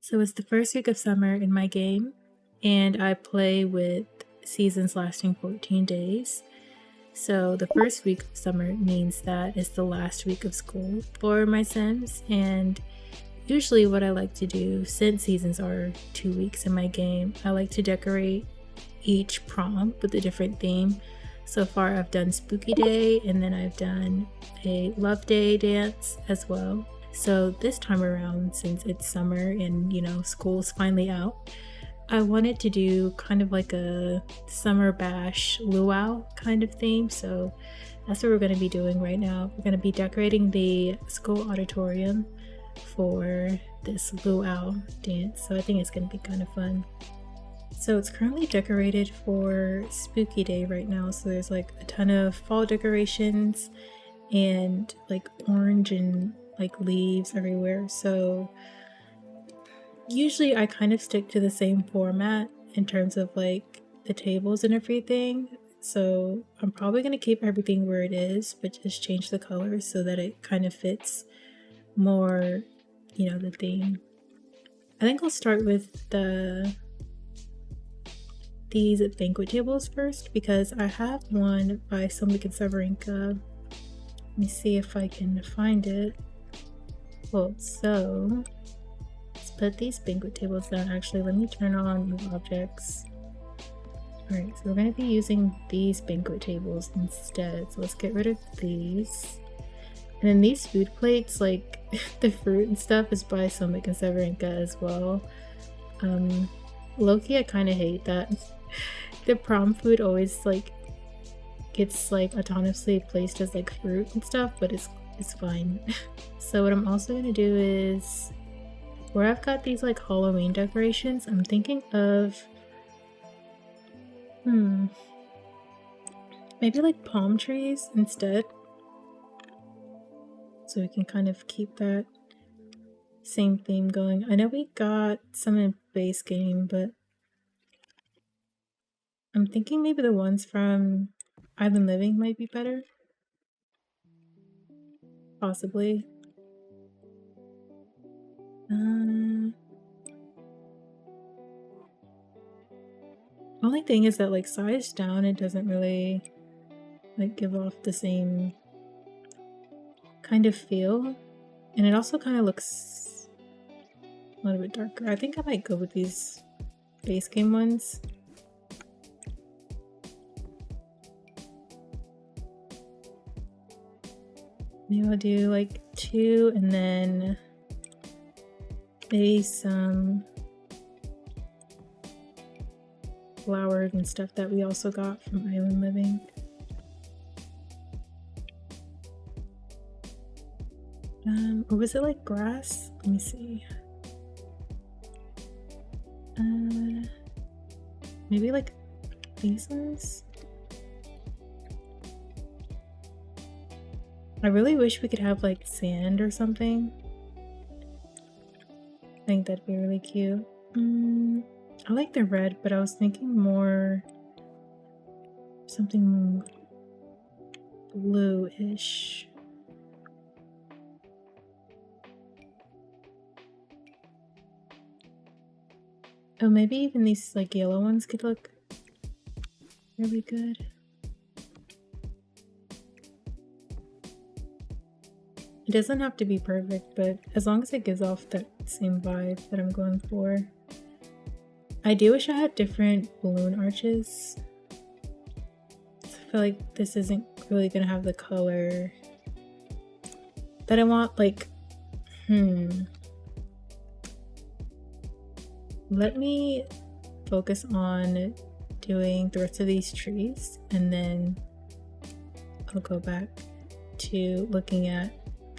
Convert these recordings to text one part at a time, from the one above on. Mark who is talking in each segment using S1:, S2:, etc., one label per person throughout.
S1: So it's the first week of summer in my game, and I play with seasons lasting 14 days. So the first week of summer means that it's the last week of school for my Sims, and usually what I like to do, since seasons are 2 weeks in my game, I like to decorate each prom with a different theme. So far I've done Spooky Day, and then I've done a Love Day dance as well. So this time around, since it's summer and school's finally out, I wanted to do kind of like a summer bash luau kind of theme. So that's what we're going to be doing right now. We're going to be decorating the school auditorium for this luau dance. So I think it's going to be kind of fun. So it's currently decorated for Spooky Day right now. So there's like a ton of fall decorations and like orange and like leaves everywhere. So usually I kind of stick to the same format in terms of like the tables and everything. So I'm probably going to keep everything where it is, but just change the colors so that it kind of fits more, the theme. I think I'll start with these banquet tables first, because I have one by cerubean. Let me see if I can find it. Well, so let's put these banquet tables down. Actually, let me turn on move objects. Alright, so we're going to be using these banquet tables instead. So let's get rid of these. And then these food plates, like the fruit and stuff, is by cerubean as well. Low-key, I kind of hate that. The prom food always like gets like autonomously placed as like fruit and stuff, but it's fine. So what I'm also gonna do is, where I've got these like Halloween decorations, I'm thinking of maybe like palm trees instead, so we can kind of keep that same theme going. I know we got some in base game, but I'm thinking maybe the ones from Island Living might be better. Possibly. Only thing is that like size down, it doesn't really like give off the same kind of feel, and it also kind of looks a little bit darker. I think I might go with these base game ones. Maybe I'll do like 2, and then maybe some flowers and stuff that we also got from Island Living. Or was it like grass? Let me see. Maybe like these ones? I really wish we could have like sand or something. I think that'd be really cute. I like the red, but I was thinking more something blue-ish. Oh, maybe even these like yellow ones could look really good. It doesn't have to be perfect, but as long as it gives off that same vibe that I'm going for. I do wish I had different balloon arches. I feel like this isn't really gonna have the color that I want. Like, let me focus on doing the rest of these trees, and then I'll go back to looking at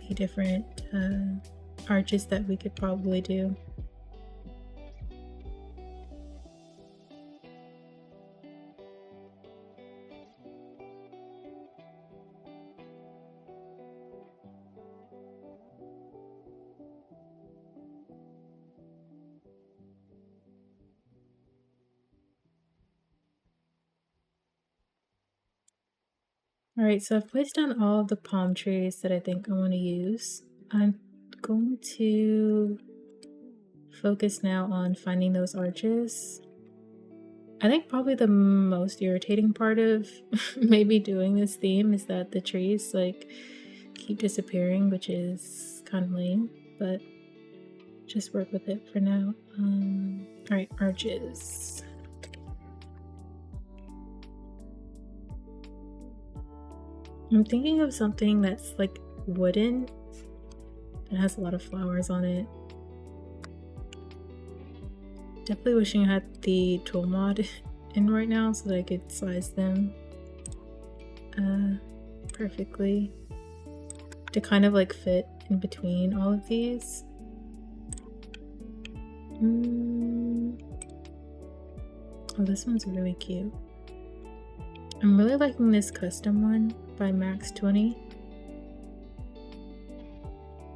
S1: the different arches that we could probably do. Alright, so I've placed down all of the palm trees that I think I want to use. I'm going to focus now on finding those arches. I think probably the most irritating part of maybe doing this theme is that the trees like keep disappearing, which is kind of lame, but just work with it for now. Alright, arches. I'm thinking of something that's like wooden that has a lot of flowers on it. Definitely wishing I had the tool mod in right now so that I could size them perfectly to kind of like fit in between all of these. Oh, this one's really cute. I'm really liking this custom one by Max20.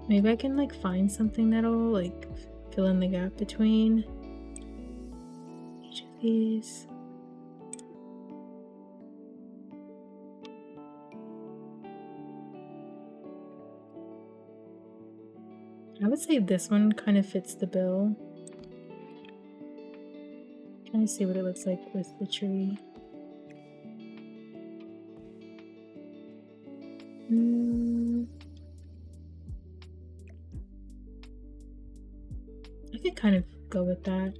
S1: Maybe I can like find something that'll like fill in the gap between each of these. I would say this one kind of fits the bill. Trying to see what it looks like with the tree. I could kind of go with that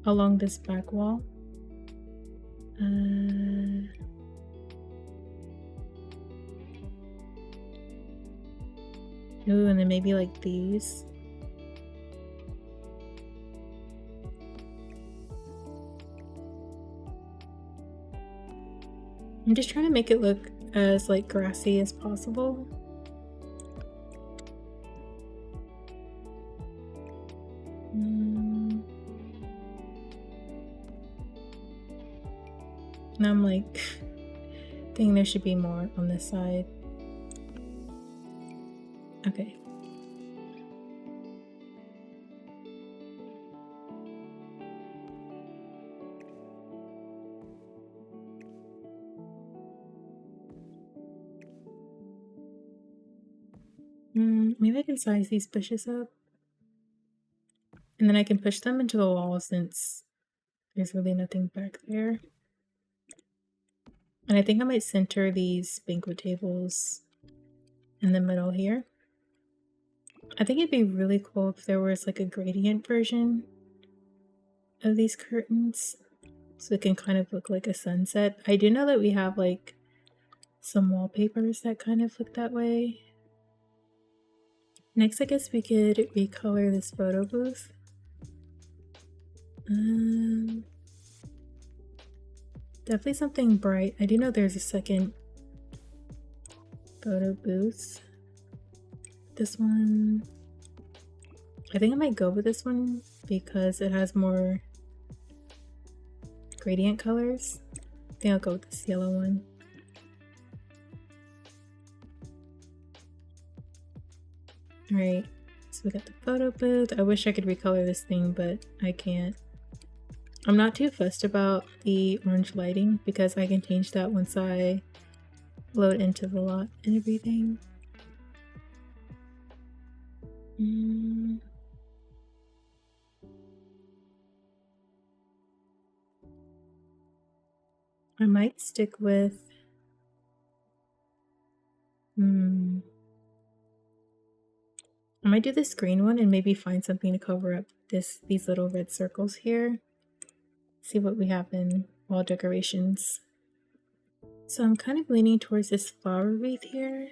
S1: along this back wall. Ooh, and then maybe like these. I'm just trying to make it look as like grassy as possible. And I'm like thinking there should be more on this side. Okay. Maybe I can size these bushes up. And then I can push them into the wall since there's really nothing back there. And I think I might center these banquet tables in the middle here. I think it'd be really cool if there was like a gradient version of these curtains so it can kind of look like a sunset. I do know that we have like some wallpapers that kind of look that way. Next, I guess we could recolor this photo booth. Definitely something bright. I do know there's a second photo booth. This one, I think I might go with this one because it has more gradient colors. I think I'll go with this yellow one. Alright, so we got the photo booth. I wish I could recolor this thing, but I can't. I'm not too fussed about the orange lighting because I can change that once I load into the lot and everything. I might stick with I might do this green one and maybe find something to cover up these little red circles here. See what we have in wall decorations. So I'm kind of leaning towards this flower wreath here.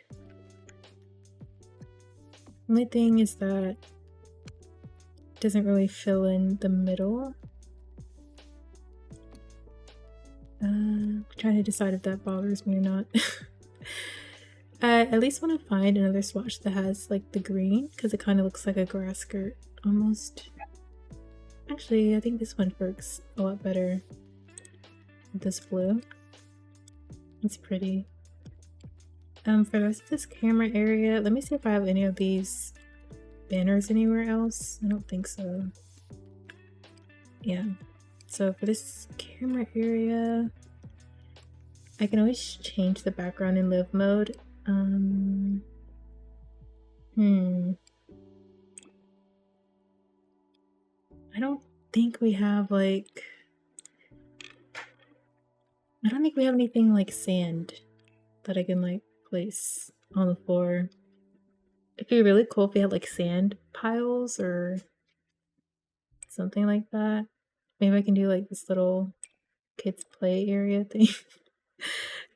S1: Only thing is that it doesn't really fill in the middle. I'm trying to decide if that bothers me or not. I at least want to find another swatch that has like the green because it kind of looks like a grass skirt almost. Actually, I think this one works a lot better with this blue. It's pretty. For the rest of this camera area, let me see if I have any of these banners anywhere else. I don't think so. Yeah. So for this camera area, I can always change the background in live mode. think we have like, I don't think we have anything like sand that I can like place on the floor. It'd be really cool if we had like sand piles or something like that. Maybe I can do like this little kids play area thing.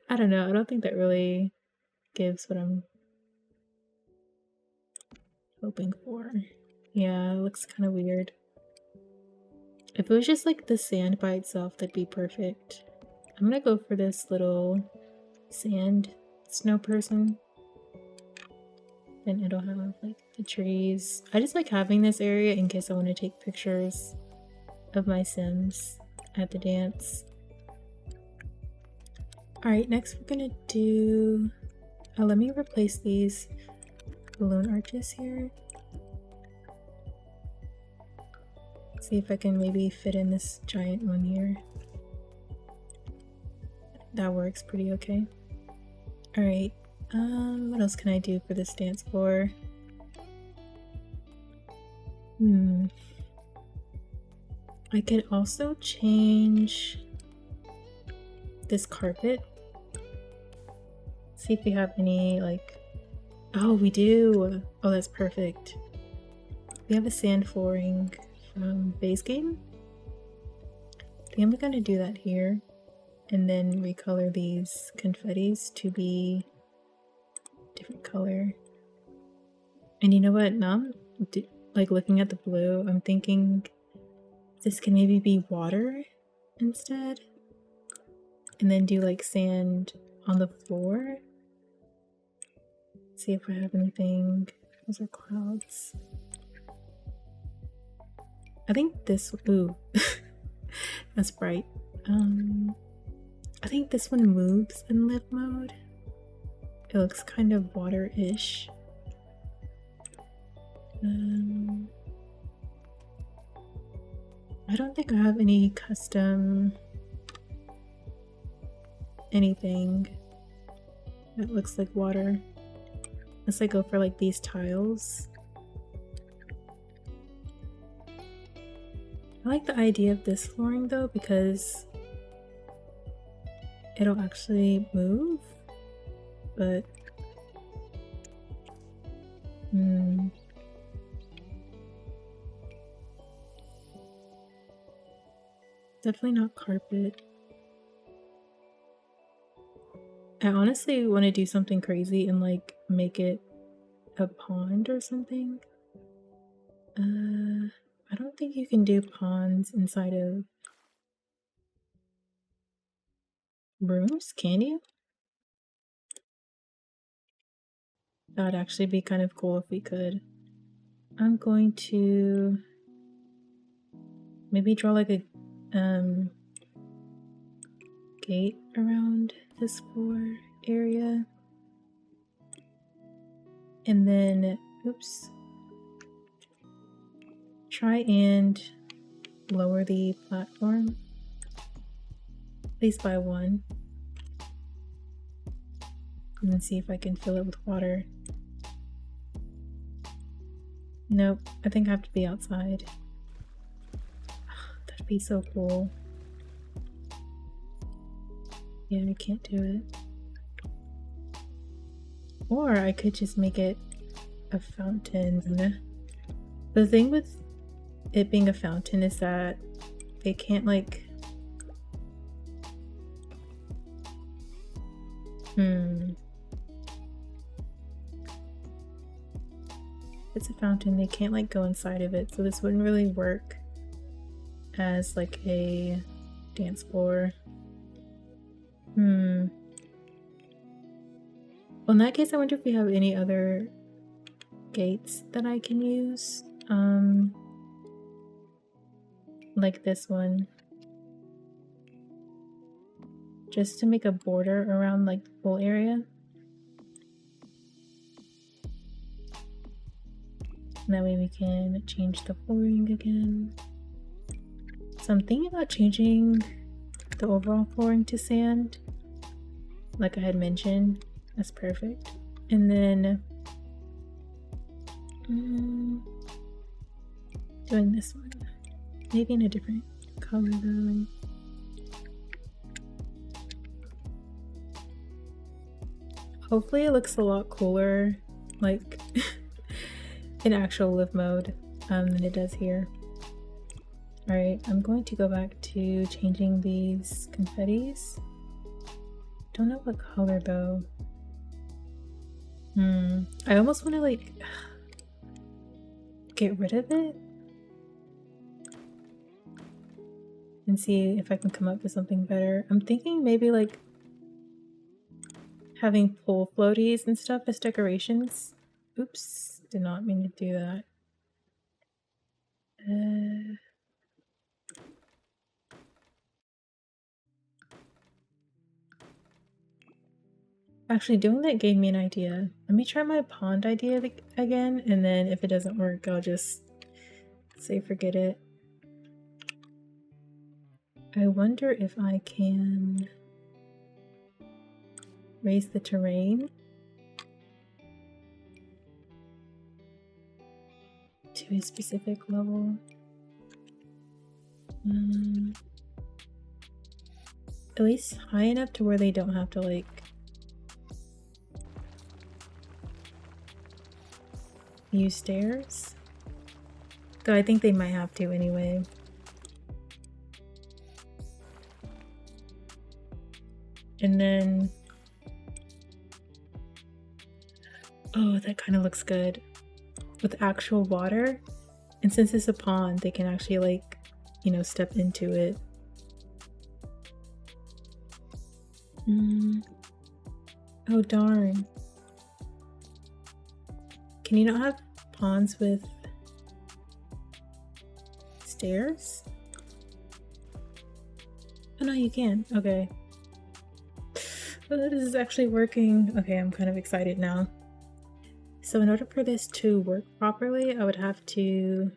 S1: I don't know. I don't think that really gives what I'm hoping for. Yeah, it looks kind of weird. If it was just like the sand by itself, that'd be perfect. I'm gonna go for this little sand snow person. Then it'll have like the trees. I just like having this area in case I want to take pictures of my Sims at the dance. Alright, next we're gonna do... let me replace these balloon arches here. See if I can maybe fit in this giant one here. That works pretty okay. Alright, what else can I do for this dance floor? I could also change this carpet. See if we have any like... Oh, we do! Oh, that's perfect. We have a sand flooring from base game. I think I'm gonna do that here. And then recolor these confettis to be different color. And you know what? Now I'm like looking at the blue, I'm thinking this can maybe be water instead. And then do like sand on the floor. See if I have anything. Those are clouds. I think this, ooh, that's bright. I think this one moves in live mode. It looks kind of water-ish. I don't think I have any custom anything that looks like water. Unless I go for like these tiles. I like the idea of this flooring though because it'll actually move, but definitely not carpet. I honestly want to do something crazy and like make it a pond or something. I don't think you can do ponds inside of rooms, can you? That would actually be kind of cool if we could. I'm going to maybe draw like a gate around this floor area. And then, oops, try and lower the platform, at least by one. And then see if I can fill it with water. Nope, I think I have to be outside. That'd be so cool. Yeah, I can't do it. Or I could just make it a fountain. The thing with it being a fountain is that it can't like... It's a fountain, they can't like go inside of it, so this wouldn't really work as like a dance floor. Well, in that case, I wonder if we have any other gates that I can use. Like this one. Just to make a border around like the whole area. And that way we can change the flooring again. So I'm thinking about changing the overall flooring to sand. Like I had mentioned. That's perfect. And then doing this one. Maybe in a different color though. Hopefully it looks a lot cooler, like in actual live mode, than it does here. Alright, I'm going to go back to changing these confettis. Don't know what color though. I almost want to like get rid of it and see if I can come up with something better. I'm thinking maybe like having pool floaties and stuff as decorations. Oops, did not mean to do that. Actually, doing that gave me an idea. Let me try my pond idea again, and then if it doesn't work, I'll just say forget it. I wonder if I can raise the terrain to a specific level. At least high enough to where they don't have to like use stairs. Though I think they might have to anyway. And then, oh, that kind of looks good with actual water. And since it's a pond, they can actually like, you know, step into it. Oh darn. Can you not have ponds with stairs? Oh no, you can. Okay. Oh, this is actually working. Okay, I'm kind of excited now. So in order for this to work properly, I would have to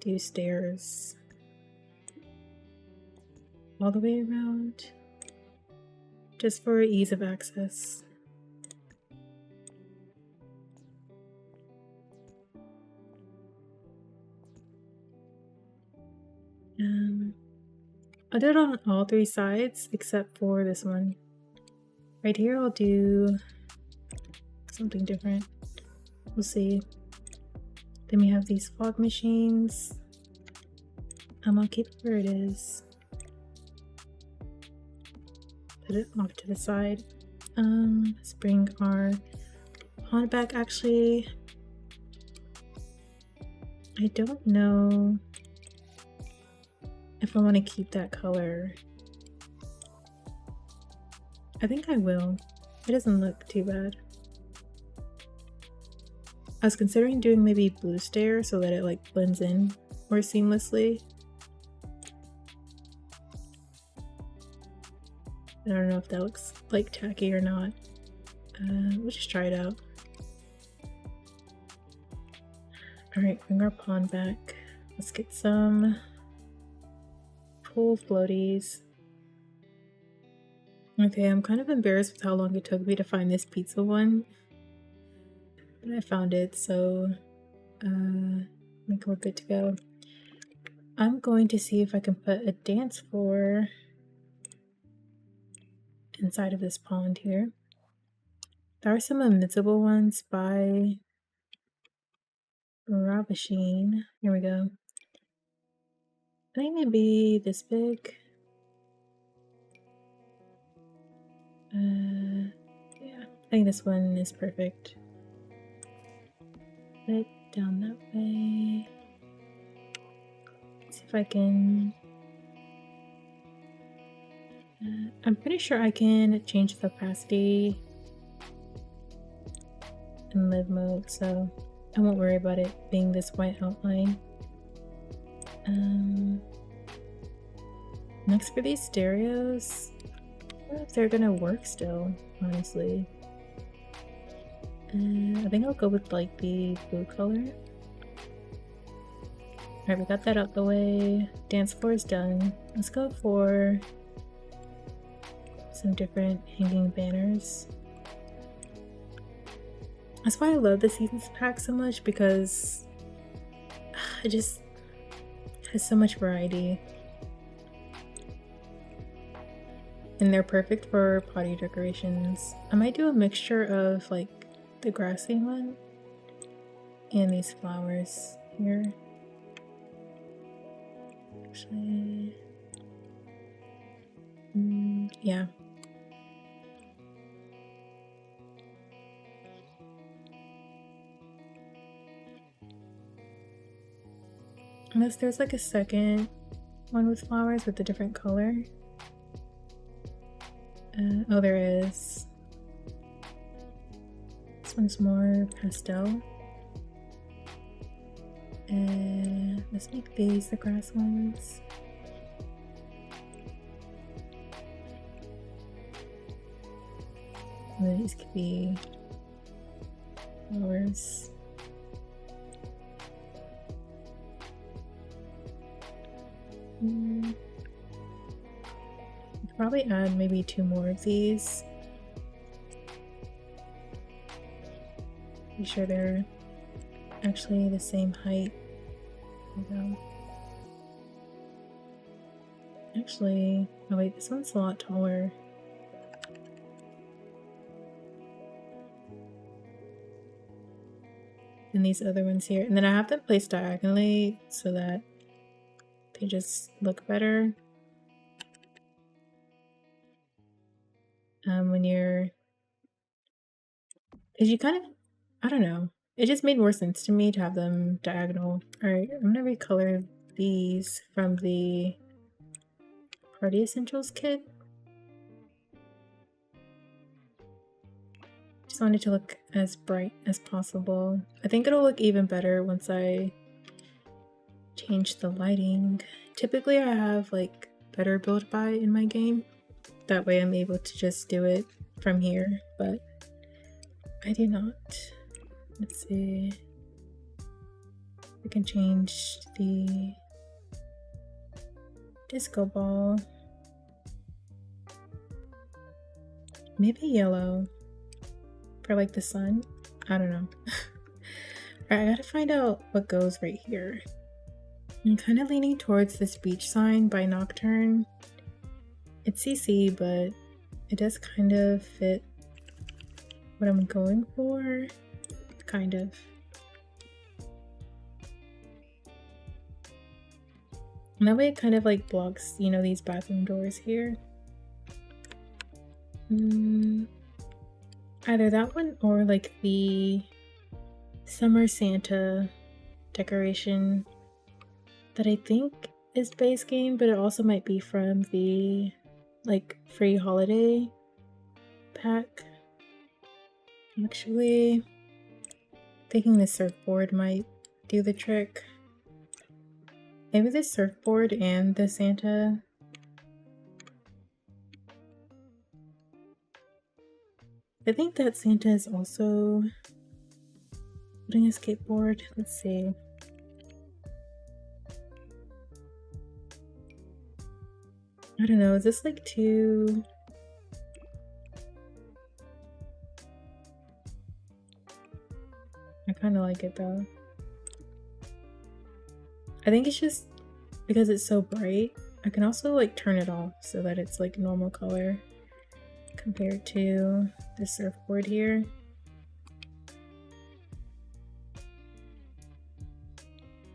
S1: do stairs all the way around, just for ease of access. I'll do it on all three sides except for this one. Right here I'll do something different. We'll see. Then we have these fog machines. I'll keep it where it is. Put it off to the side. Let's bring our pond back. Actually, I don't know if I want to keep that color. I think I will. It doesn't look too bad. I was considering doing maybe blue stairs so that it like blends in more seamlessly. I don't know if that looks like tacky or not. We'll just try it out. Alright, bring our pond back. Let's get some pool floaties. Okay, I'm kind of embarrassed with how long it took me to find this pizza one. But I found it, so I think we're good to go. I'm going to see if I can put a dance floor inside of this pond here. There are some invisible ones by Ravishine. Here we go. I think maybe this big. Yeah, I think this one is perfect. Put it down that way. Let's see if I can. I'm pretty sure I can change the opacity in live mode, so I won't worry about it being this white outline. Next for these stereos, I don't know if they're gonna work still, honestly. I think I'll go with like the blue color. Alright, we got that out the way. Dance floor is done. Let's go for some different hanging banners. That's why I love the seasons pack so much, because has so much variety. And they're perfect for potty decorations. I might do a mixture of like the grassy one and these flowers here. Actually, yeah. Unless there's like a second one with flowers with a different color. Oh, there is. This one's more pastel. Let's make these the grass ones. And then these could be flowers. Probably add maybe 2 more of these. Be sure they're actually the same height. There we go. Actually, oh wait, this one's a lot taller. than these other ones here. And then I have them placed diagonally so that they just look better. When you're, because you kind of, I don't know, it just made more sense to me to have them diagonal. All right, I'm gonna recolor these from the Party Essentials kit. Just wanted to look as bright as possible. I think it'll look even better once I change the lighting. Typically I have like better build by in my game. That way I'm able to just do it from here, but I do not. Let's see. We can change the disco ball. Maybe yellow for like the sun. I don't know. Alright, I gotta find out what goes right here. I'm kind of leaning towards this beach sign by Nocturne. It's CC, but it does kind of fit what I'm going for. Kind of. And that way it kind of like blocks, you know, these bathroom doors here. Either that one or like the Summer Santa decoration that I think is base game, but it also might be from the like free holiday pack. Actually, thinking the surfboard might do the trick. Maybe the surfboard and the Santa. I think that Santa is also putting a skateboard. Let's see. I don't know, is this like too... I kind of like it though. I think it's just because it's so bright. I can also like turn it off so that it's like normal color compared to the surfboard here. I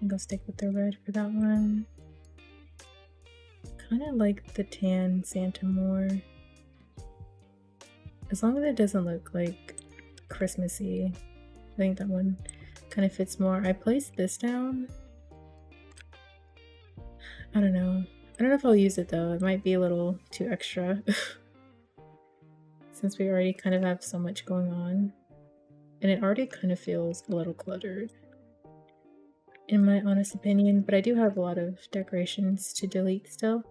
S1: think I'll stick with the red for that one. Kind of like the tan Santa more. As long as it doesn't look like Christmassy. I think that one kind of fits more. I placed this down. I don't know. I don't know if I'll use it though. It might be a little too extra. Since we already kind of have so much going on. And it already kind of feels a little cluttered. In my honest opinion. But I do have a lot of decorations to delete still.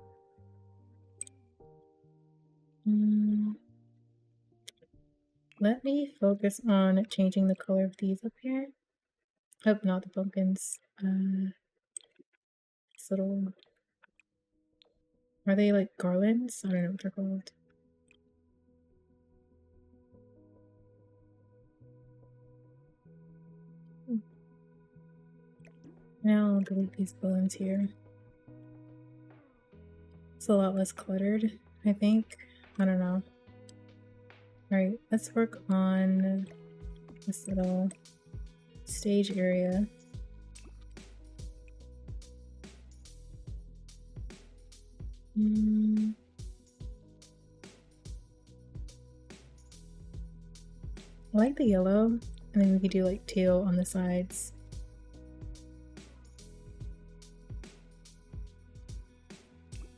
S1: Let me focus on changing the color of these up here. Oh, not the pumpkins. This little... Are they like garlands? I don't know what they're called. Now I'll delete these balloons here. It's a lot less cluttered, I think. I don't know. Alright, let's work on this little stage area. I like the yellow, and then we could do like teal on the sides.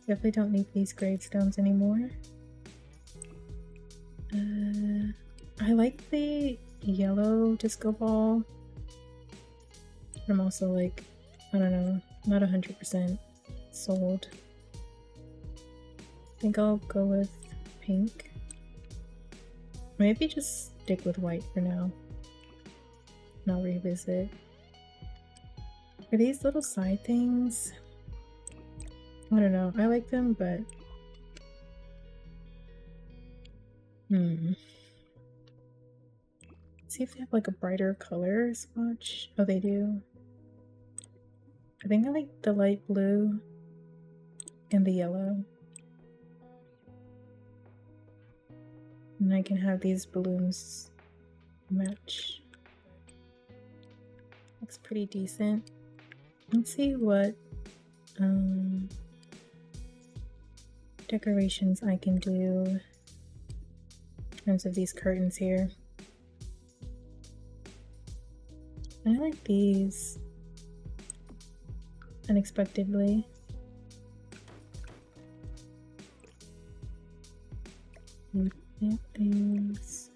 S1: Definitely don't need these gravestones anymore. I like the yellow disco ball. I'm also like, I don't know, not 100% sold. I think I'll go with pink. Maybe just stick with white for now. And I'll revisit. For these little side things, I don't know, I like them, but see if they have like a brighter color swatch. Oh, they do. I think I like the light blue and the yellow. And I can have these balloons match. Looks pretty decent. Let's see what decorations I can do in terms of these curtains here. I like these unexpectedly. Things.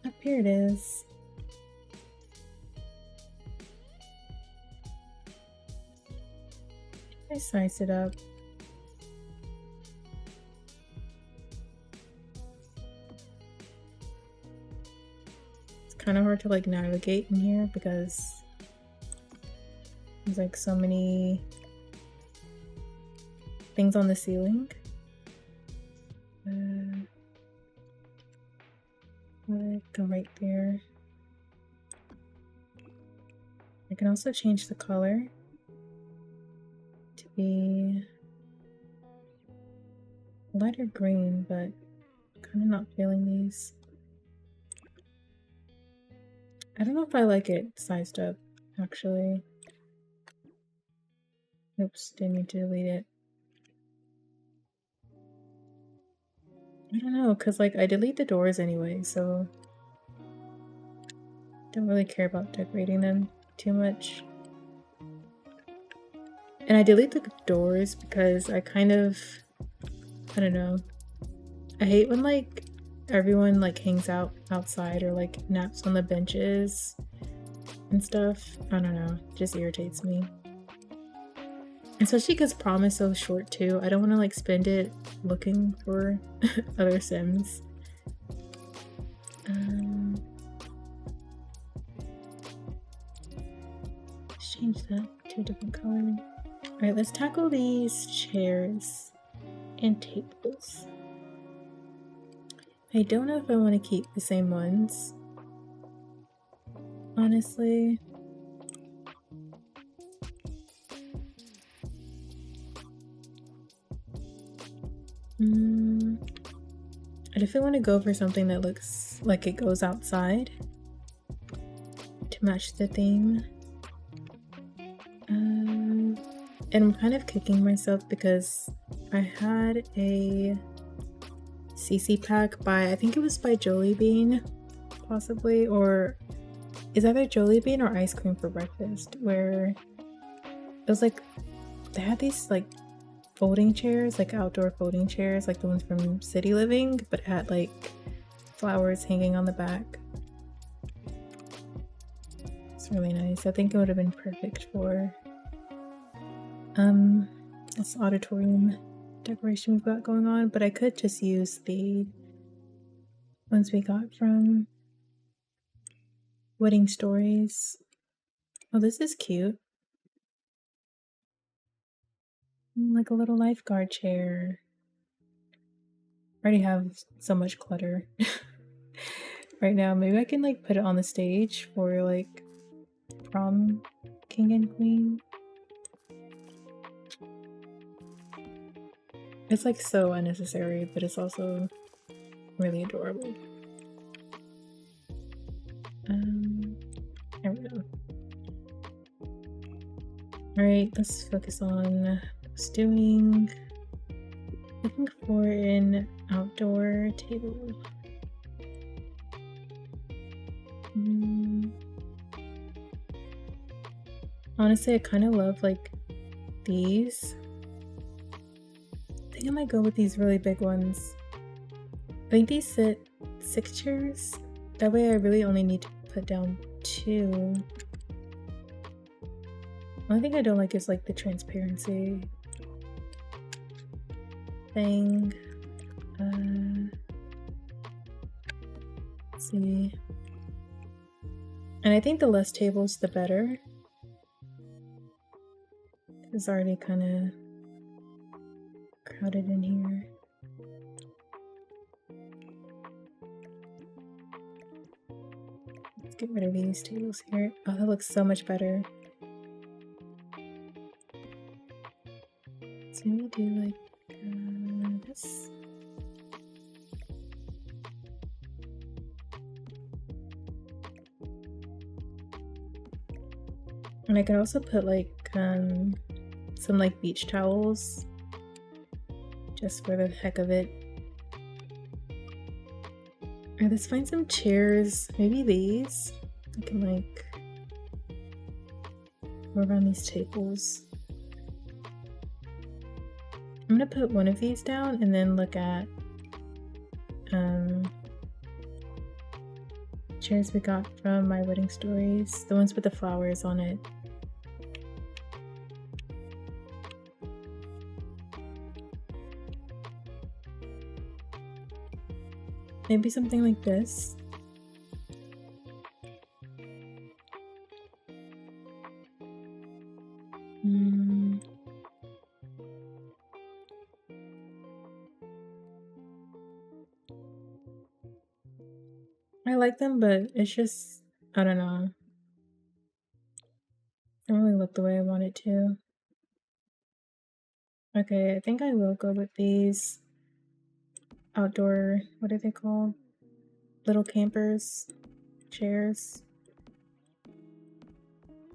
S1: Up here it is. I size it up. It's kind of hard to like navigate in here because there's like so many things on the ceiling. Go right there. I can also change the color to be lighter green, but kind of not feeling these. I don't know if I like it sized up, actually. Oops, didn't mean to delete it. I don't know, because like I delete the doors anyway, so don't really care about decorating them too much. And I delete the doors because I kind of, I don't know, I hate when like everyone like hangs out outside or like naps on the benches and stuff. I don't know, it just irritates me. Especially because prom is so short too. I don't want to like spend it looking for other Sims. Let's change that to a different color. Alright, let's tackle these chairs and tables. I don't know if I want to keep the same ones, honestly. I definitely want to go for something that looks like it goes outside to match the theme. And I'm kind of kicking myself because I had a CC pack by, I think it was by cerubean, possibly, or is either cerubean or ice cream for breakfast, where it was like, they had these like folding chairs, like outdoor folding chairs, like the ones from City Living, but it had like flowers hanging on the back. It's really nice. I think it would have been perfect for this auditorium decoration we've got going on, but I could just use the ones we got from Wedding Stories. Oh, this is cute. Like a little lifeguard chair. I already have so much clutter right now. Maybe I can like put it on the stage for like prom king and queen. It's like so unnecessary, but it's also really adorable. There we go. Alright, let's focus on stewing. Looking for an outdoor table. Honestly, I kind of love like these. I think I might go with these really big ones. I think these sit 6 chairs. That way I really only need to put down 2. One thing I don't like is like the transparency thing. Let's see. And I think the less tables, the better. It's already kind of crowded in here. Let's get rid of these tables here. Oh, that looks so much better. So we do like this. And I could also put like some like beach towels just for the heck of it. Alright, let's find some chairs. Maybe these. I can like go around these tables. I'm gonna put one of these down and then look at chairs we got from My Wedding Stories, the ones with the flowers on it. Maybe something like this. I like them, but it's just, I don't know. It don't really look the way I want it to. Okay, I think I will go with these outdoor, what are they called? Little campers, chairs.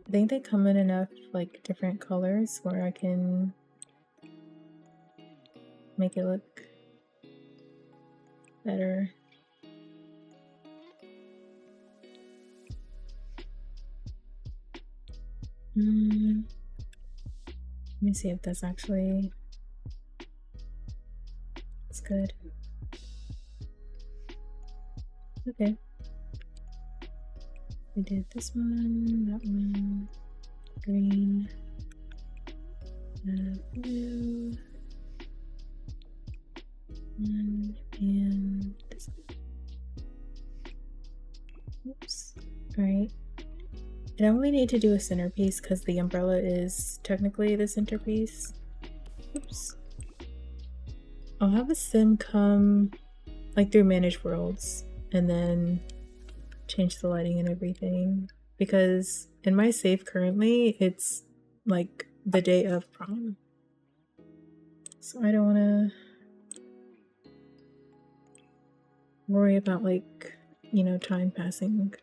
S1: I think they come in enough like different colors where I can make it look better. Let me see if that's actually, it's good. Okay. We did this one, that one, green, blue, and this one. Oops. Alright. I don't really need to do a centerpiece because the umbrella is technically the centerpiece. Oops. I'll have a sim come like through Manage Worlds and then change the lighting and everything, because in my save currently it's like the day of prom, so I don't want to worry about like, you know, time passing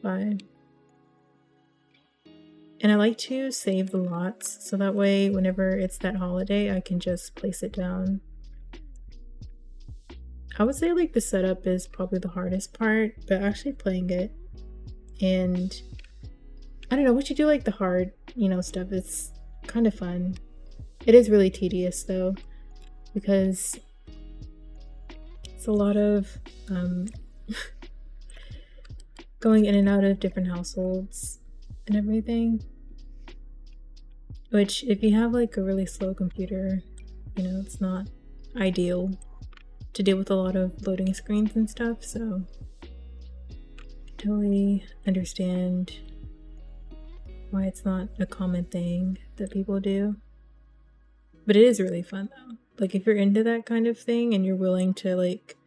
S1: by. And I like to save the lots so that way whenever it's that holiday I can just place it down. I would say like the setup is probably the hardest part, but actually playing it, and I don't know, once you do like the hard, you know, stuff, it's kind of fun. It is really tedious though, because it's a lot of going in and out of different households and everything, which if you have like a really slow computer, you know, it's not ideal to deal with a lot of loading screens and stuff, so I totally understand why it's not a common thing that people do. But it is really fun though. Like if you're into that kind of thing and you're willing to like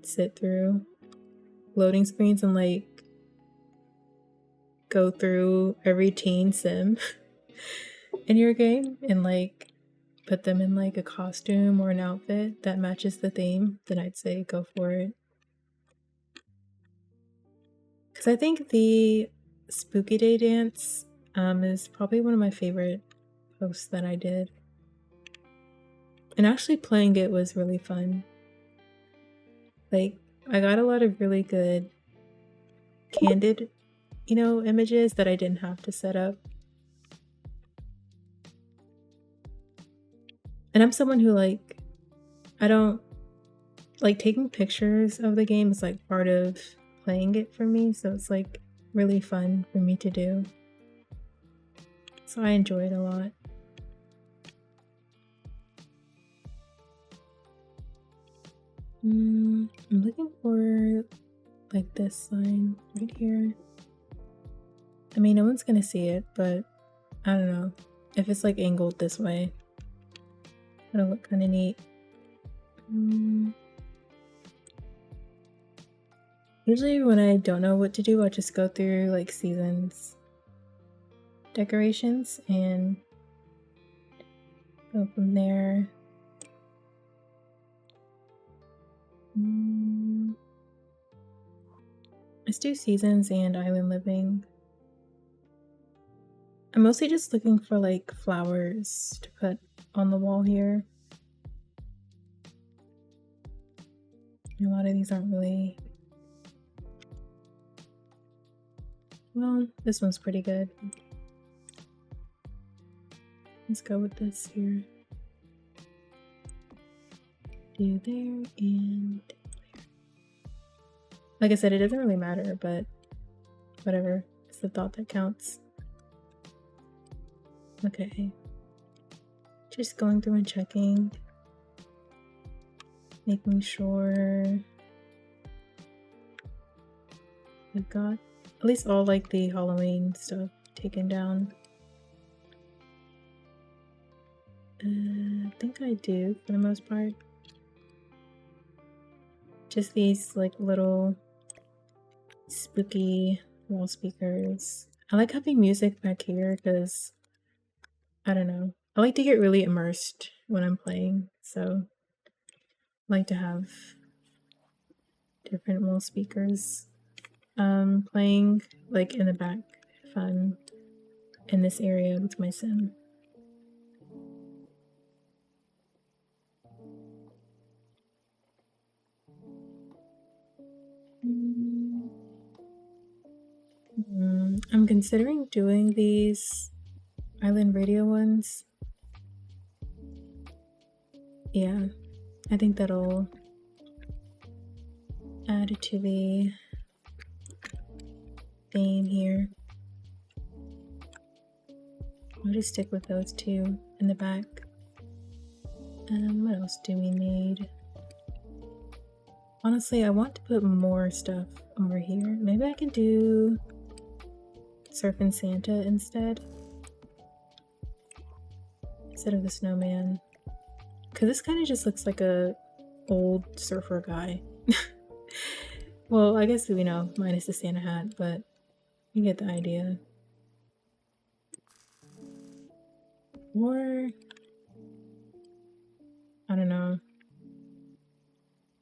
S1: sit through loading screens and like go through every teen sim in your game and like put them in like a costume or an outfit that matches the theme, then I'd say go for it. Because I think the Spooky Day dance is probably one of my favorite posts that I did. And actually playing it was really fun. Like, I got a lot of really good candid, images that I didn't have to set up. And I'm someone who I don't like taking pictures of the game is like part of playing it for me, so it's like really fun for me to do. So I enjoy it a lot. I'm looking for like this sign right here. I mean, no one's gonna see it, but I don't know. If it's like angled this way, it'll look kind of neat. Usually when I don't know what to do, I'll just go through like seasons decorations and go from there. Let's do seasons and island living. I'm mostly just looking for like flowers to put on the wall here. A lot of these aren't really... Well, this one's pretty good. Let's go with this here. Do there and there. Like I said, it doesn't really matter, but whatever. It's the thought that counts. Okay. Just going through and checking. Making sure we've got at least all like the Halloween stuff taken down. I think I do for the most part. Just these like little spooky wall speakers. I like having music back here because I don't know. I like to get really immersed when I'm playing, so I like to have different wall speakers playing like in the back if I'm in this area with my sim. I'm considering doing these island radio ones. Yeah, I think that'll add to the theme here. I'll just stick with those two in the back. What else do we need? Honestly, I want to put more stuff over here. Maybe I can do Surfing Santa instead of the snowman. Because this kind of just looks like a old surfer guy. Well, I guess minus the Santa hat, but you get the idea. Or I don't know.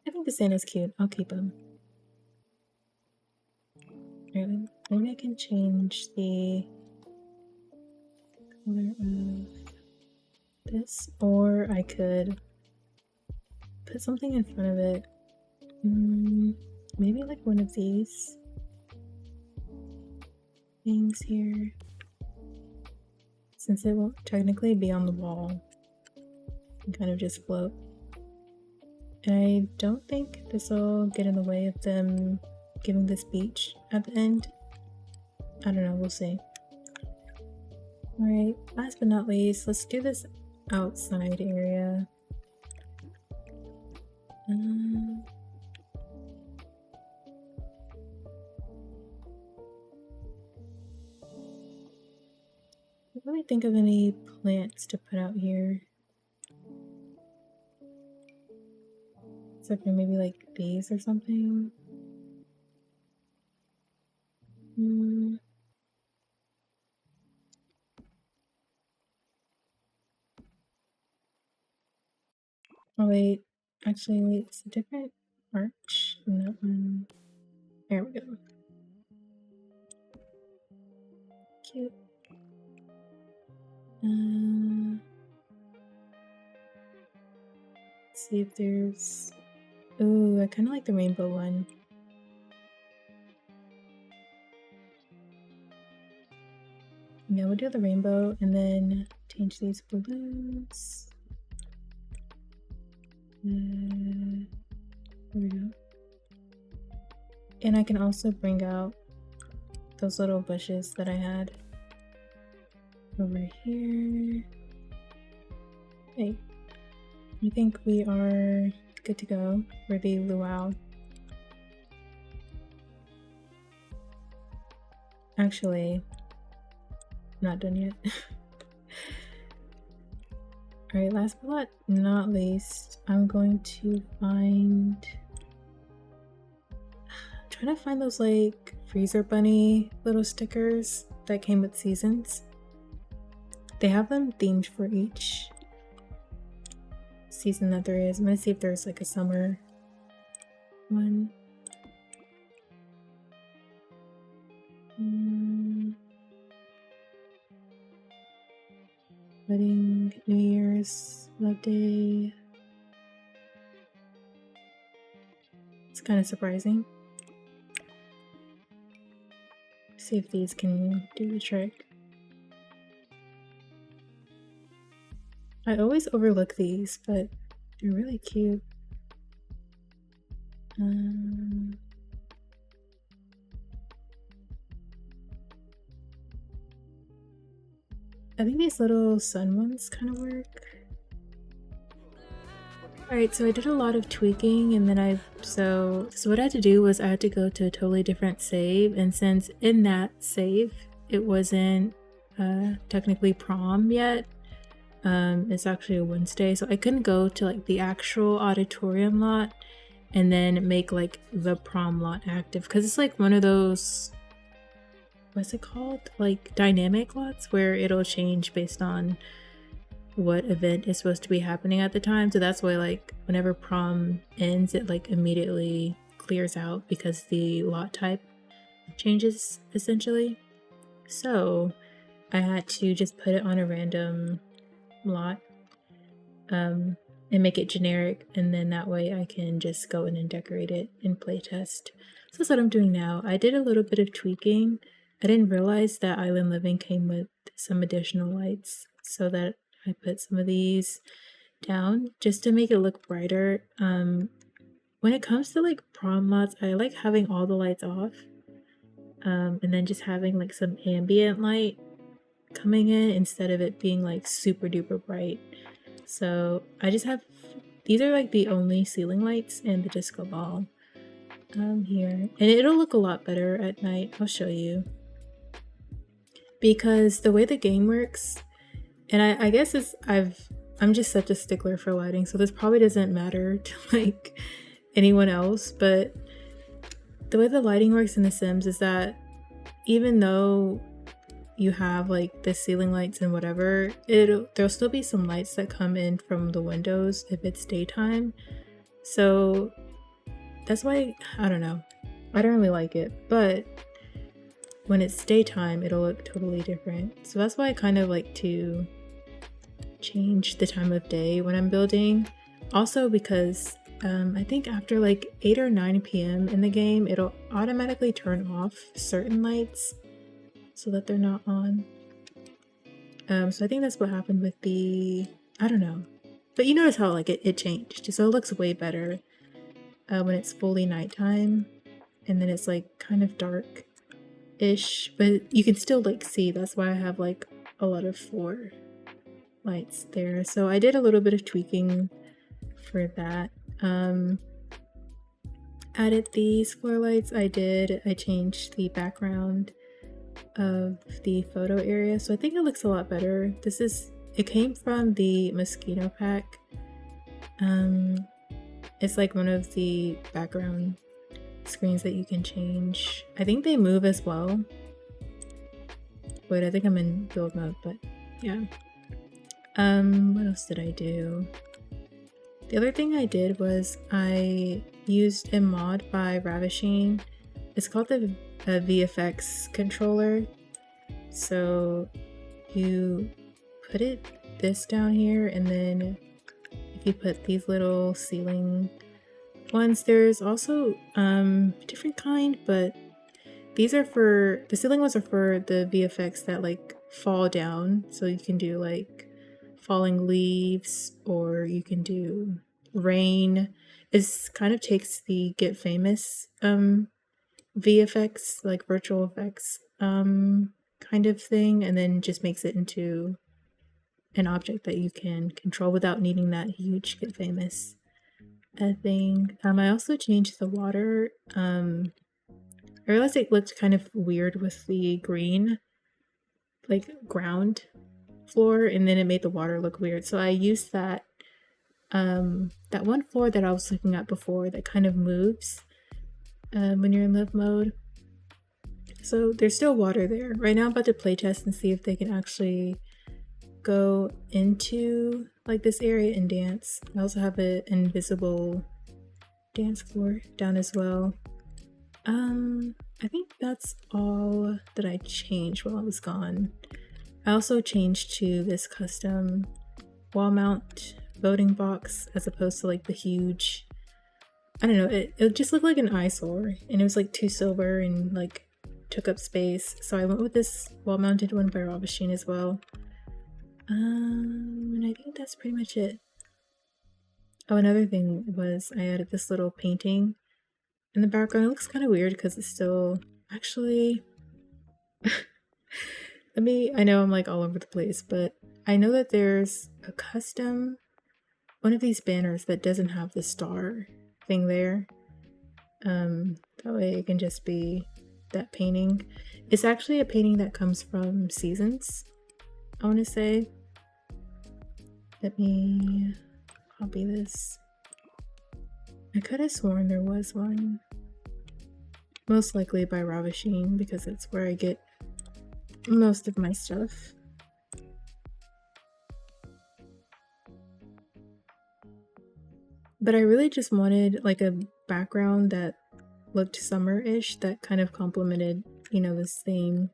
S1: I think the Santa's cute. I'll keep him. Maybe I can change the color of this, or I could put something in front of it. Maybe like one of these things here, since it won't technically be on the wall and kind of just float. I don't think this will get in the way of them giving the speech at the end. I don't know, we'll see. Alright, last but not least, let's do this outside area. I can't really think of any plants to put out here. Except for maybe like these or something. Oh wait, actually wait, it's a different arch than that one. There we go. Cute. Let's see if there's... Ooh, I kind of like the rainbow one. Yeah, we'll do the rainbow and then change these balloons. There we go. And I can also bring out those little bushes that I had over here. Hey, I think we are good to go for the luau. Actually, not done yet. Alright, last but not least, I'm going to find... I'm trying to find those like freezer bunny little stickers that came with seasons. They have them themed for each season that there is. I'm gonna see if there's like a summer one. Wedding, New Year's, Love Day. It's kind of surprising. See if these can do the trick. I always overlook these, but they're really cute. I think these little sun ones kind of work. Alright, so I did a lot of tweaking and then so what I had to do was I had to go to a totally different save, and since in that save it wasn't technically prom yet, it's actually a Wednesday, so I couldn't go to like the actual auditorium lot and then make like the prom lot active, because it's like one of those, what's it called, like dynamic lots where it'll change based on what event is supposed to be happening at the time. So that's why like whenever prom ends it like immediately clears out because the lot type changes essentially. So I had to just put it on a random lot and make it generic, and then that way I can just go in and decorate it and playtest. So that's what I'm doing now. I did a little bit of tweaking. I didn't realize that Island Living came with some additional lights, so that I put some of these down just to make it look brighter. When it comes to like prom lots, I like having all the lights off, and then just having like some ambient light coming in instead of it being like super duper bright. So I just have, these are like the only ceiling lights and the disco ball here, and it'll look a lot better at night. I'll show you, because the way the game works, and I guess I'm just such a stickler for lighting, so this probably doesn't matter to like anyone else, but the way the lighting works in The Sims is that even though you have like the ceiling lights and whatever, there'll still be some lights that come in from the windows if it's daytime. So that's why, I don't know, I don't really like it, but when it's daytime it'll look totally different. So that's why I kind of like to change the time of day when I'm building. Also because I think after like 8 or 9 p.m. in the game, it'll automatically turn off certain lights so that they're not on. So I think that's what happened with the, I don't know, but you notice how like it changed, so it looks way better when it's fully nighttime, and then it's like kind of dark ish, but you can still like see. That's why I have like a lot of 4 lights there. So I did a little bit of tweaking for that. Added these floor lights. I changed the background of the photo area, so I think it looks a lot better. It came from the mosquito pack. It's like one of the background screens that you can change. I think they move as well. Wait, I think I'm in build mode, but yeah. What else did I do? The other thing I did was I used a mod by Ravishing. It's called the VFX controller. So you put this down here, and then if you put these little ceiling ones, there's also a different kind, but these are for the ceiling ones are for the VFX that like fall down. So you can do like falling leaves, or you can do rain. It kind of takes the Get Famous VFX, like virtual effects kind of thing, and then just makes it into an object that you can control without needing that huge Get Famous thing. I also changed the water. I realized it looked kind of weird with the green like ground floor, and then it made the water look weird. So I used that that one floor that I was looking at before that kind of moves when you're in live mode. So there's still water there. Right now I'm about to playtest and see if they can actually go into like this area and dance. I also have an invisible dance floor down as well. I think that's all that I changed while I was gone. I also changed to this custom wall mount voting box as opposed to like the huge, I don't know, it just looked like an eyesore, and it was like too silver and like took up space. So I went with this wall mounted one by Ravishing as well. And I think that's pretty much it. Oh, another thing was I added this little painting in the background. It looks kind of weird because it's still actually I know I'm like all over the place, but I know that there's a custom one of these banners that doesn't have the star thing there. That way it can just be that painting. It's actually a painting that comes from Seasons, I want to say. Let me copy this. I could have sworn there was one. Most likely by Ravishing, because it's where I get most of my stuff. But I really just wanted like a background that looked summer-ish, that kind of complemented, you know, this theme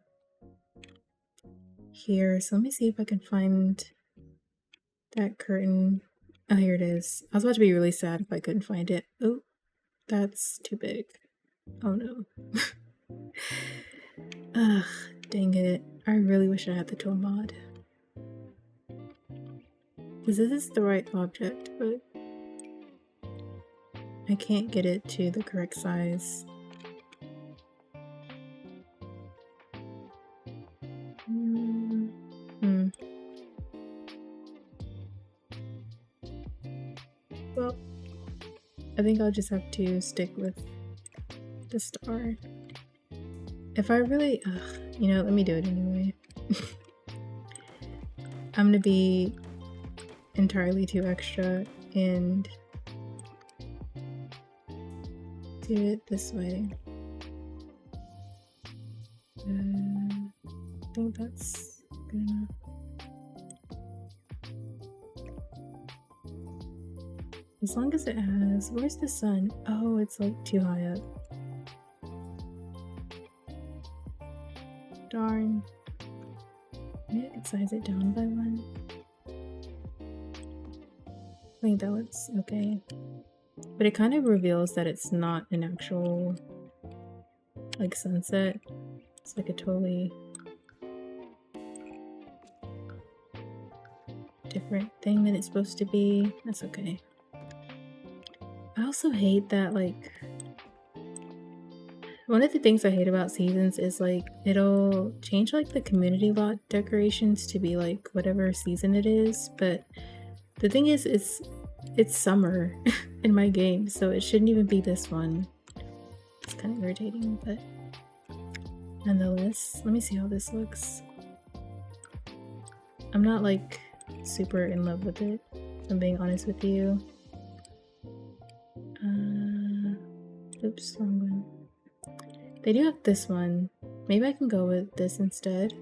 S1: here. So let me see if I can find that curtain. Oh, here it is. I was about to be really sad if I couldn't find it. Oh, that's too big. Oh no. Ugh, dang it. I really wish I had the tool mod. Because this is the right object, but I can't get it to the correct size. Well, I think I'll just have to stick with the star. If I really, you know, let me do it anyway. I'm gonna be entirely too extra and do it this way. I think that's good enough. As long as it has, where's the sun? Oh, it's like too high up. Darn. Maybe I could size it down by one. I think that looks okay. But it kind of reveals that it's not an actual like sunset. It's like a totally different thing than it's supposed to be. That's okay. I also hate that, like, one of the things I hate about Seasons is like it'll change like the community lot decorations to be like whatever season it is, but the thing is it's summer in my game, so it shouldn't even be this one. It's kind of irritating, but nonetheless, let me see how this looks. I'm not like super in love with it, if I'm being honest with you. Oops, wrong one. They do have this one. Maybe I can go with this instead.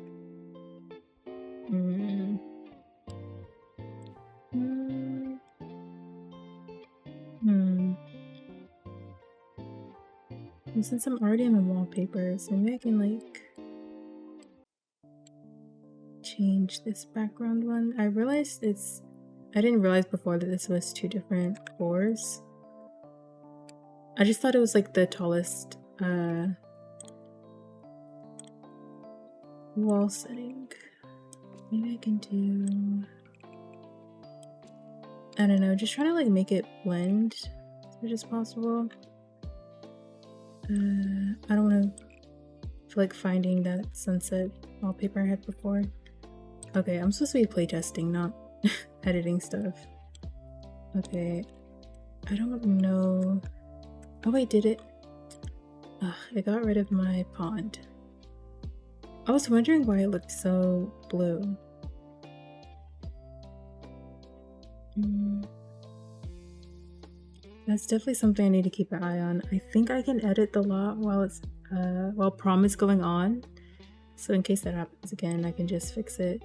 S1: And since I'm already in the wallpapers, maybe I can like change this background one. I didn't realize before that this was 2 different floors. I just thought it was like the tallest wall setting. Maybe I can do, I don't know, just trying to like make it blend as much as possible. I don't want to feel like finding that sunset wallpaper I had before. Okay, I'm supposed to be playtesting, not editing stuff. Okay, I don't know. Oh wait, did it? Ugh, I got rid of my pond. I was wondering why it looked so blue. That's definitely something I need to keep an eye on. I think I can edit the lot while prom is going on. So in case that happens again, I can just fix it.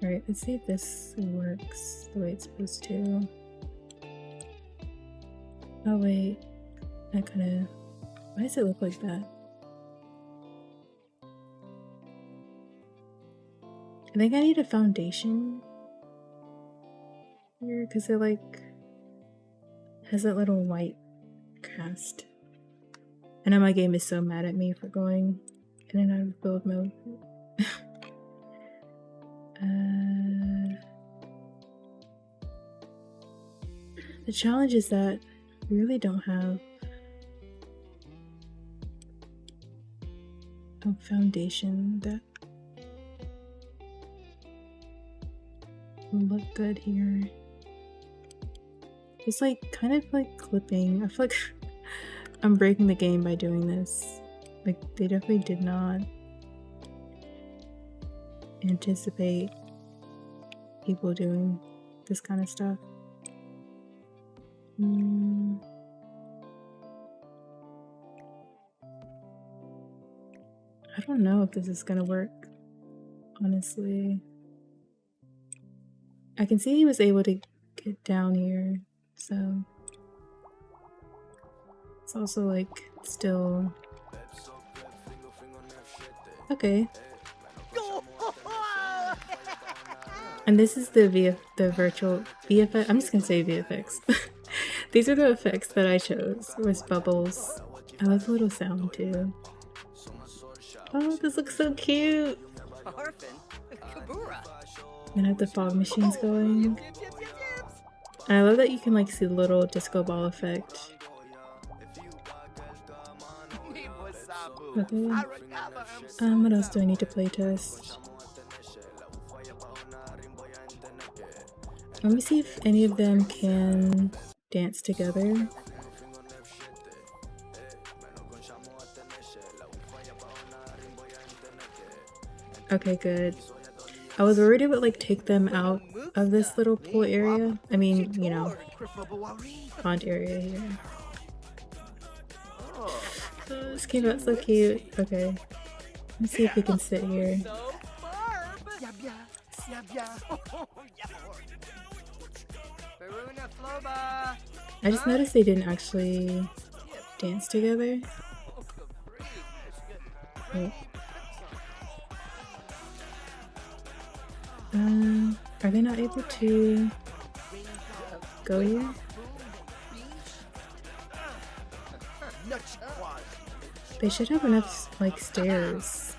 S1: Alright, let's see if this works the way it's supposed to. Oh wait, why does it look like that? I think I need a foundation here because it like has that little white cast. I know my game is so mad at me for going in and out of build mode. The challenge is that we really don't have a foundation that will look good here. It's like kind of like clipping. I feel like I'm breaking the game by doing this. Like they definitely did not anticipate people doing this kind of stuff. I don't know if this is gonna work, honestly. I can see he was able to get down here, so it's also like still okay. And this is the virtual VFX. I'm just gonna say VFX. These are the effects that I chose. With bubbles. I love the little sound too. Oh, this looks so cute. And I have the fog machines going. And I love that you can like see the little disco ball effect. Okay. What else do I need to playtest? Let me see if any of them can dance together. Okay, good. I was worried it would like take them out of this little pool area. I mean, you know, pond area here. Oh, this came out so cute. Okay. Let's see if we can sit here. I just noticed they didn't actually dance together. Wait. Are they not able to go here? They should have enough like stairs.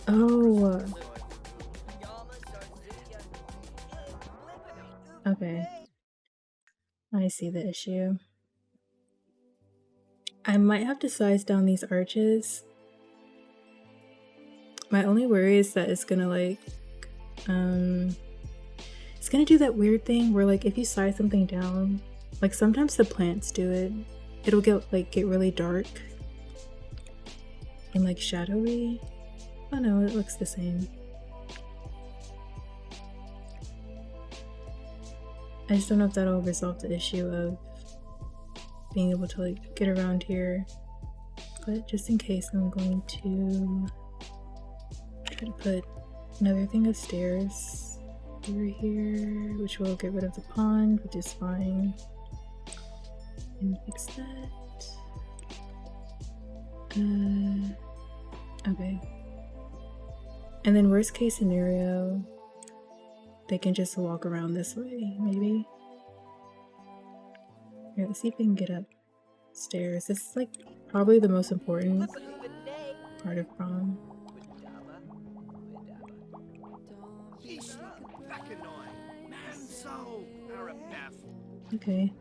S1: Oh. Okay. I see the issue. I might have to size down these arches. My only worry is that it's gonna like, it's gonna do that weird thing where like if you size something down, like sometimes the plants do it, it'll get really dark and like shadowy. Oh no, it looks the same. I just don't know if that'll resolve the issue of being able to like get around here, but just in case, I'm going to try to put another thing of stairs over here, which will get rid of the pond, which is fine. And fix that. Okay. And then worst case scenario, they can just walk around this way, maybe. Here, let's see if we can get upstairs. This is like probably the most important part of prom. Okay.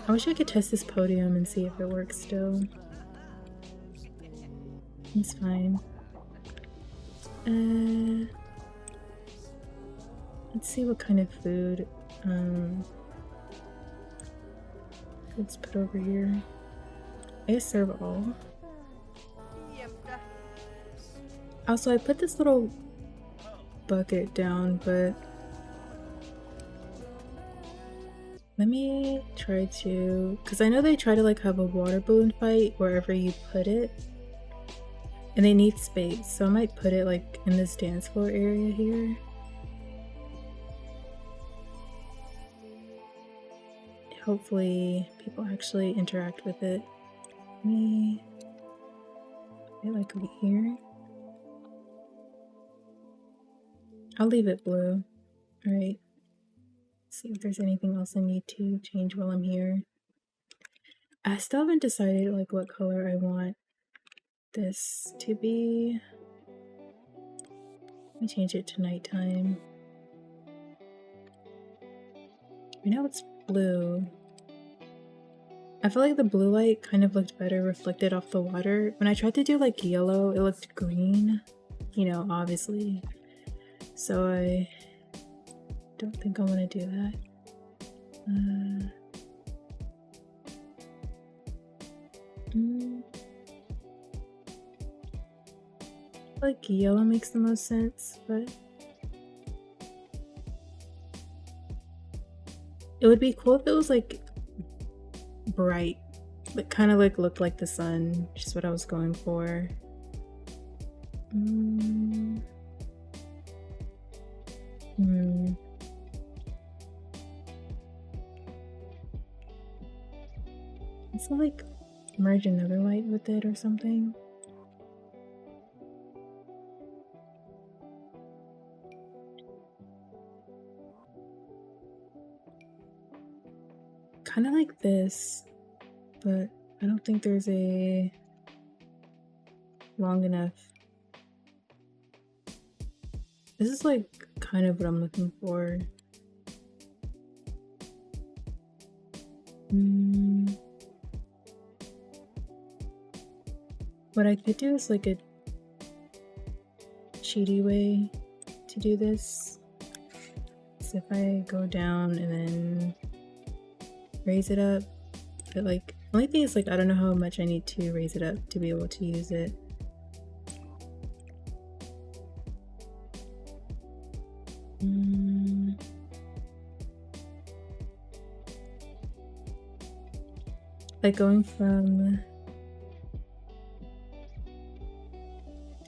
S1: I wish I could test this podium and see if it works still. It's fine. Let's see what kind of food let's put over here. I guess serve all. Also, I put this little bucket down, but let me try to, because I know they try to like have a water balloon fight wherever you put it, and they need space, so I might put it like in this dance floor area here. Hopefully people actually interact with it. Let me put it like over here. I'll leave it blue. Alright. See if there's anything else I need to change while I'm here. I still haven't decided like what color I want this to be. Let me change it to nighttime. I know it's blue. I feel like the blue light kind of looked better reflected off the water. When I tried to do like yellow, it looked green, you know, obviously. So I don't think I want to do that. Like yellow makes the most sense, but it would be cool if it was like bright, but kind of like looked like the sun, which is what I was going for. Let's like merge another light with it or something. Kind of like this, but I don't think there's a long enough. This is like kind of what I'm looking for. What I could do is like a cheaty way to do this. So if I go down and then raise it up, but like the only thing is like I don't know how much I need to raise it up to be able to use it. Like going from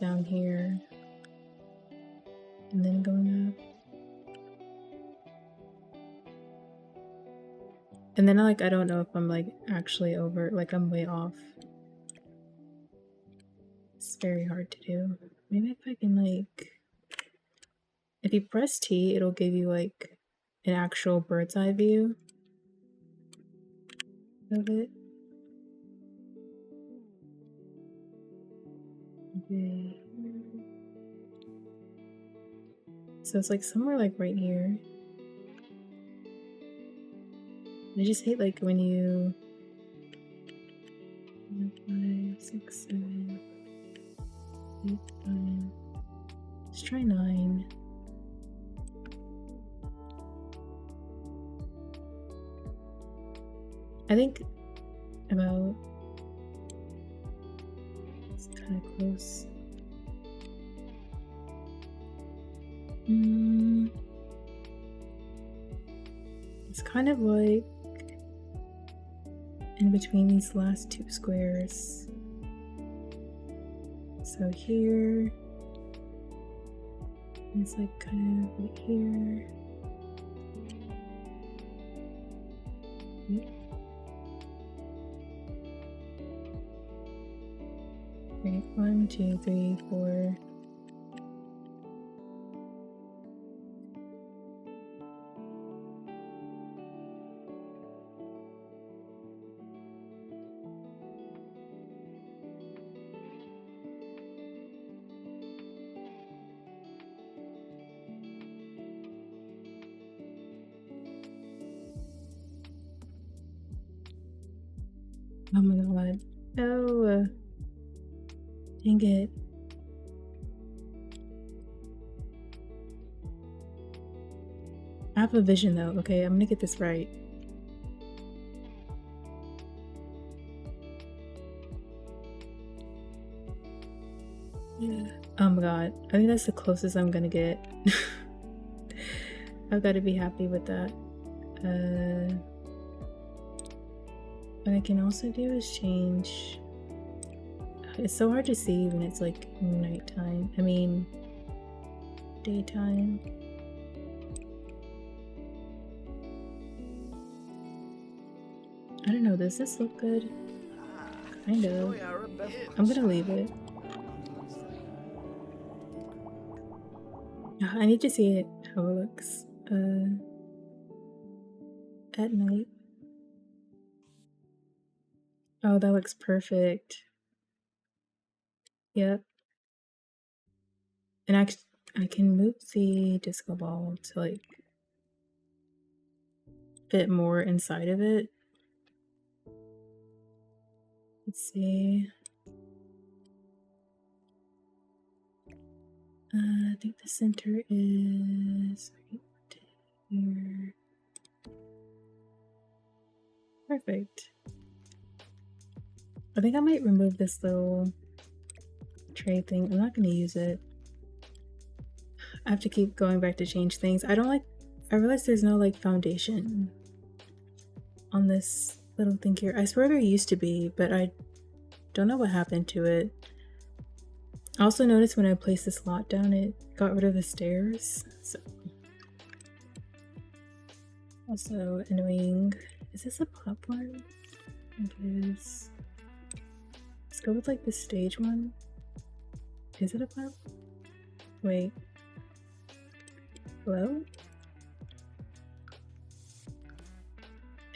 S1: down here and then going up. And then like I don't know if I'm like actually over, like I'm way off. It's very hard to do. Maybe if I can like, if you press T, it'll give you like an actual bird's eye view of it. Okay. So it's like somewhere like right here. I just hate like when you 5, 6, 7, 8, 9. Let's try 9. I think about, it's kind of close. It's kind of like in between these last two squares. So here, it's like kind of right here. Right, 1, 2, 3, 4. Oh my god. Oh. Dang it. I have a vision though. Okay, I'm gonna get this right. Yeah. Oh my god. I think that's the closest I'm gonna get. I've got to be happy with that. What I can also do is change. It's so hard to see when it's like nighttime. I mean, daytime. I don't know. Does this look good? Kind of. I'm gonna leave it. I need to see it how it looks at night. Oh, that looks perfect. Yep. And I can move the disco ball to like fit more inside of it. Let's see. I think the center is right here. Perfect. I think I might remove this little tray thing. I'm not going to use it. I have to keep going back to change things. I realize there's no like foundation on this little thing here. I swear there used to be, but I don't know what happened to it. I also noticed when I placed this lot down, it got rid of the stairs. So also annoying. Is this a platform? It is. Let's go with like the stage one. Is it a platform? Wait. Hello?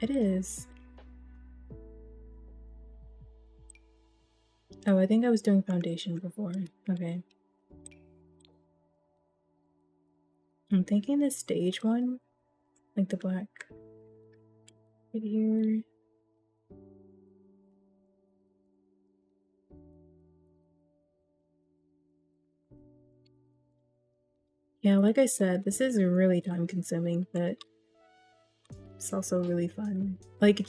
S1: It is. Oh, I think I was doing foundation before. Okay. I'm thinking the stage one, like the black right here. Yeah, like I said, this is really time consuming, but it's also really fun. Like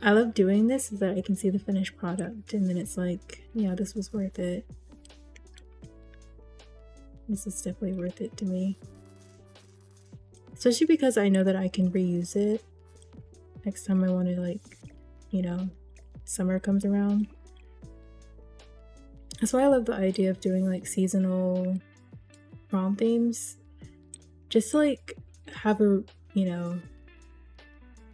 S1: I love doing this so that I can see the finished product and then it's like, yeah, this was worth it. This is definitely worth it to me. Especially because I know that I can reuse it next time I want to, like, you know, summer comes around. That's why I love the idea of doing like seasonal prom themes. Just to like have a, you know,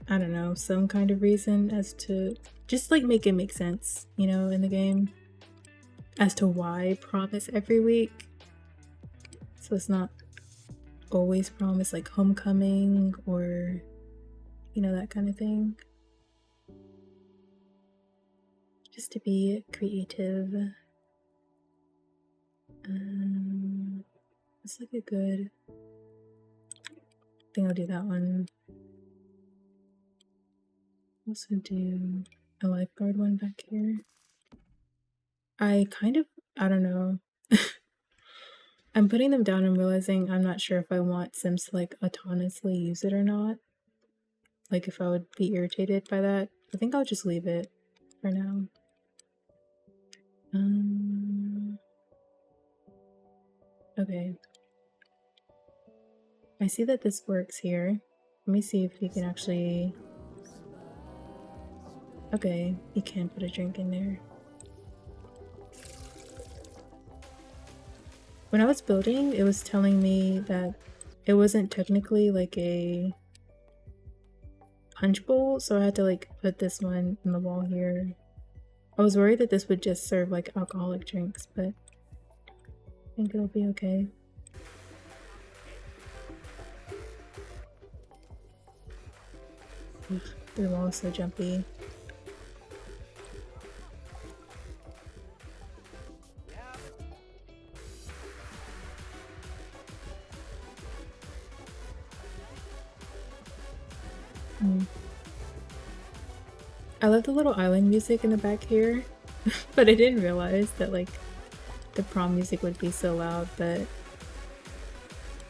S1: I don't know, some kind of reason as to just like make it make sense, you know, in the game as to why prom is every week. So it's not always prom, it's like homecoming or, you know, that kind of thing. Just to be creative. It's like a good, I think I'll do that one. Also do a lifeguard one back here. I don't know. I'm putting them down and realizing I'm not sure if I want Sims to like autonomously use it or not. Like if I would be irritated by that. I think I'll just leave it for now. Okay. I see that this works here. Let me see if you can actually... Okay, you can put a drink in there. When I was building, it was telling me that it wasn't technically like a punch bowl, so I had to like put this one in the wall here. I was worried that this would just serve like alcoholic drinks, but I think it'll be okay. The wall is so jumpy. I love the little island music in the back here, but I didn't realize that like the prom music would be so loud, but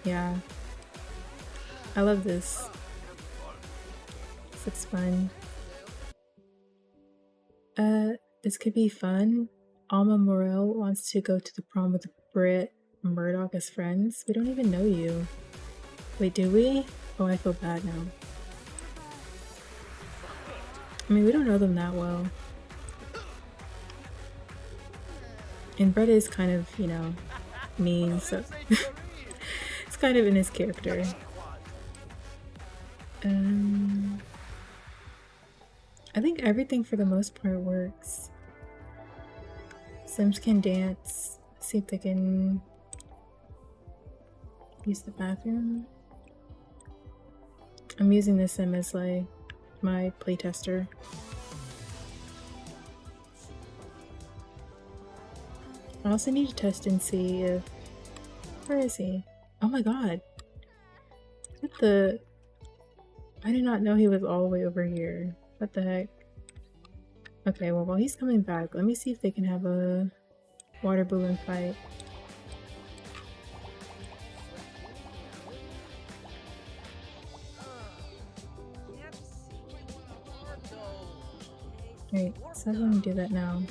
S1: yeah. I love this. This looks fun. This could be fun. Alma Morel wants to go to the prom with Britt Murdoch as friends. We don't even know you. Wait, do we? Oh, I feel bad now. I mean, we don't know them that well. And Brett is kind of, you know, mean, so it's kind of in his character. I think everything for the most part works. Sims can dance. See if they can use the bathroom. I'm using this sim as like my playtester. I also need to test and see if... Where is he? Oh my god. What the... I did not know he was all the way over here. What the heck? Okay, well while he's coming back, let me see if they can have a water balloon fight. Alright, so I'm gonna do that now.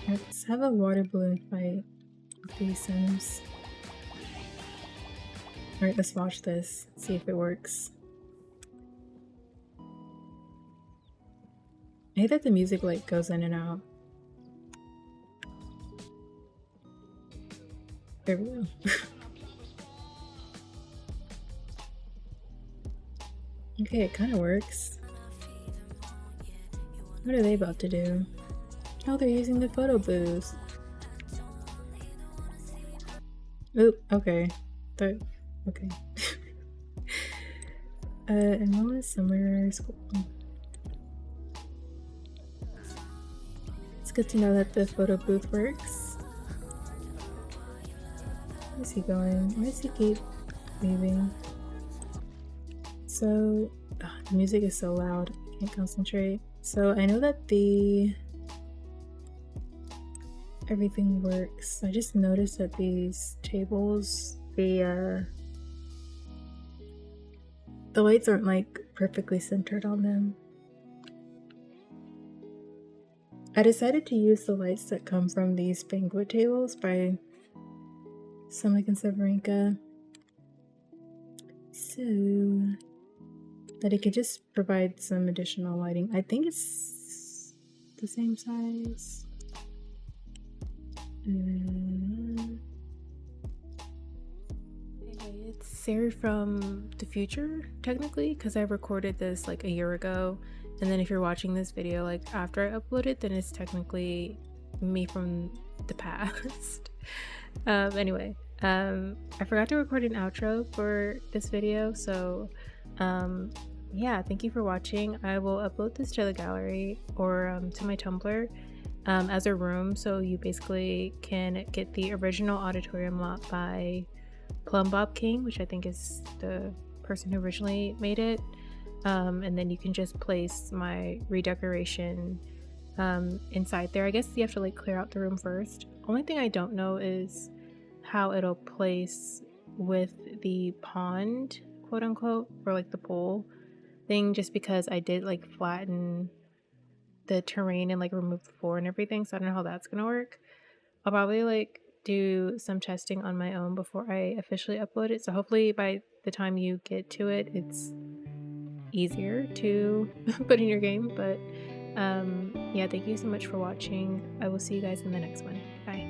S1: Let's have a water balloon fight with these Sims. Alright, let's watch this, see if it works. I hate that the music like goes in and out. There we go. Okay, it kind of works. What are they about to do? Oh, they're using the photo booth. Oop, okay. Okay. Enroll in summer school. It's good to know that the photo booth works. Where's he going? Why does he keep leaving? So, the music is so loud, I can't concentrate. So I know that everything works. I just noticed that these tables, the lights aren't like perfectly centered on them. I decided to use the lights that come from these banquet tables by Stomach and Severinka, so that it could just provide some additional lighting. I think it's the same size. Hey, it's Sarah from the future, technically, because I recorded this like a year ago, and then if you're watching this video like after I uploaded, then it's technically me from the past. Anyway, I forgot to record an outro for this video, so yeah, thank you for watching. I will upload this to the gallery or to my Tumblr as a room, so you basically can get the original auditorium lot by Plum Bob King, which I think is the person who originally made it, and then you can just place my redecoration inside there. I guess you have to like clear out the room first. Only thing I don't know is how it'll place with the pond, quote unquote, or like the pool thing, just because I did like flatten the terrain and like remove the floor and everything, so I don't know how that's gonna work. I'll probably like do some testing on my own before I officially upload it, so hopefully by the time you get to it, it's easier to put in your game. But yeah, thank you so much for watching. I will see you guys in the next one. Bye.